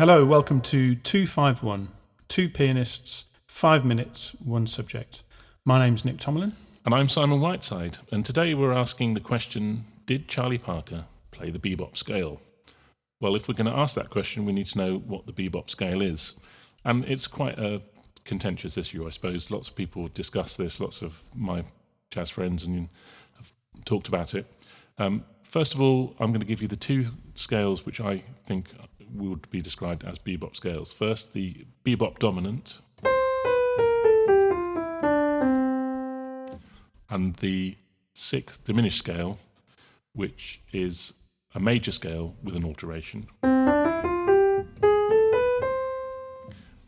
Hello, welcome to 251, two pianists, 5 minutes, one subject. My name's Nick Tomlin. And I'm Simon Whiteside, and today we're asking the question, did Charlie Parker play the bebop scale? Well, if we're going to ask that question, we need to know what the bebop scale is. And it's quite a contentious issue, I suppose. Lots of people discuss this, lots of my jazz friends and have talked about it. First of all, I'm going to give you the two scales which I think would be described as bebop scales. First, the bebop dominant, and the sixth diminished scale, which is a major scale with an alteration.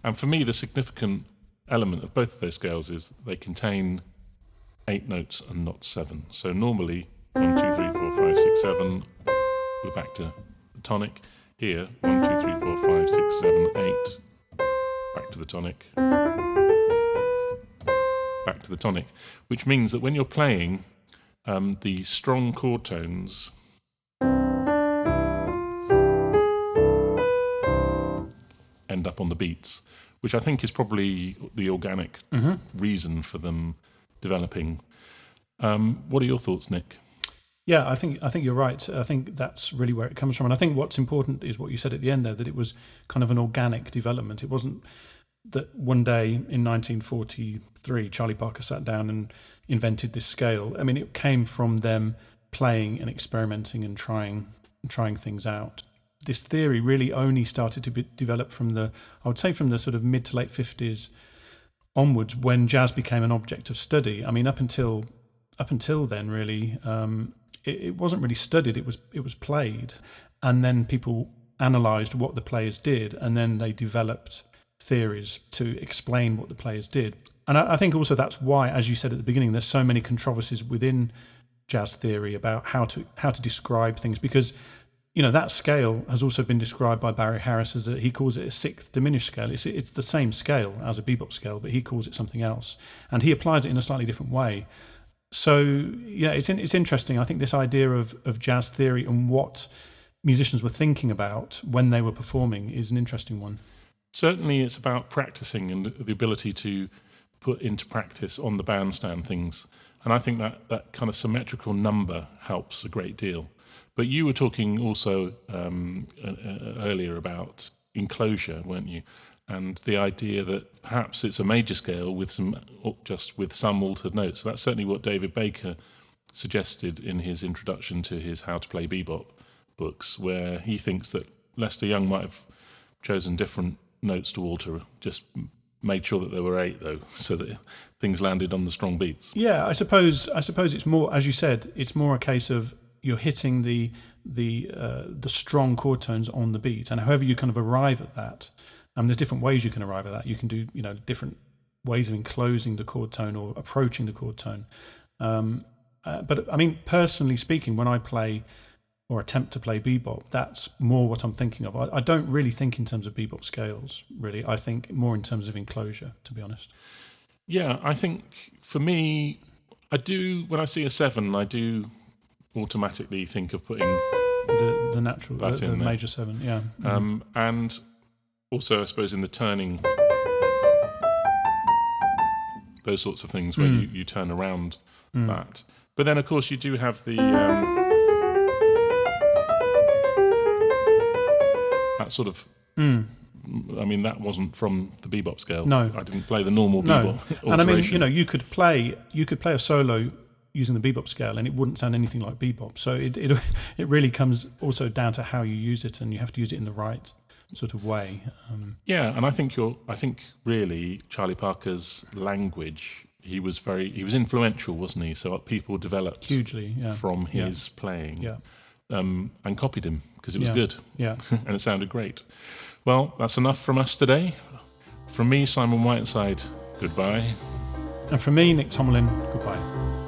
And for me, the significant element of both of those scales is they contain 8 notes and not 7. So normally, 1, 2, 3, 4, 5, 6, 7, we're back to the tonic. Here, 1, 2, 3, 4, 5, 6, 7, 8, back to the tonic, back to the tonic, which means that when you're playing, the strong chord tones end up on the beats, which I think is probably the organic reason for them developing. What are your thoughts, Nick? Yeah, I think you're right. I think that's really where it comes from. And I think what's important is what you said at the end there, that it was kind of an organic development. It wasn't that one day in 1943, Charlie Parker sat down and invented this scale. I mean, it came from them playing and experimenting and trying things out. This theory really only started to be developed from the sort of mid to late 50s onwards, when jazz became an object of study. I mean, up until then, really, it wasn't really studied. It was played, and then people analysed what the players did, and then they developed theories to explain what the players did. And I think also that's why, as you said at the beginning, there's so many controversies within jazz theory about how to describe things, because that scale has also been described by Barry Harris as he calls it a sixth diminished scale. It's the same scale as a bebop scale, but he calls it something else, and he applies it in a slightly different way. So it's interesting. I think this idea of jazz theory and what musicians were thinking about when they were performing is an interesting one. Certainly it's about practicing and the ability to put into practice on the bandstand things. And I think that kind of symmetrical number helps a great deal. But you were talking also earlier about enclosure, weren't you? And the idea that perhaps it's a major scale with some altered notes. So that's certainly what David Baker suggested in his introduction to his How to Play Bebop books, where he thinks that Lester Young might have chosen different notes to alter, just made sure that there were 8 though, so that things landed on the strong beats. Yeah, I suppose it's more, as you said, it's more a case of you're hitting the strong chord tones on the beat, and however you kind of arrive at that. There's different ways you can arrive at that. You can do, different ways of enclosing the chord tone or approaching the chord tone. But I mean, personally speaking, when I play or attempt to play bebop, that's more what I'm thinking of. I don't really think in terms of bebop scales, really. I think more in terms of enclosure, to be honest. Yeah, I think for me, when I see a 7, I do automatically think of putting the natural, the major 7, yeah. And also, I suppose, in the turning, those sorts of things where you turn around that. But then, of course, you do have the that sort of. I mean, that wasn't from the bebop scale. No, I didn't play the normal bebop alteration. And I mean, you could play a solo using the bebop scale, and it wouldn't sound anything like bebop. So it really comes also down to how you use it, and you have to use it in the right sort of way. Yeah, and I think really Charlie Parker's language. He was influential, wasn't he? So people developed hugely from his playing, and copied him because it was good, and it sounded great. Well, that's enough from us today. From me, Simon Whiteside, goodbye. And from me, Nick Tomlin, goodbye.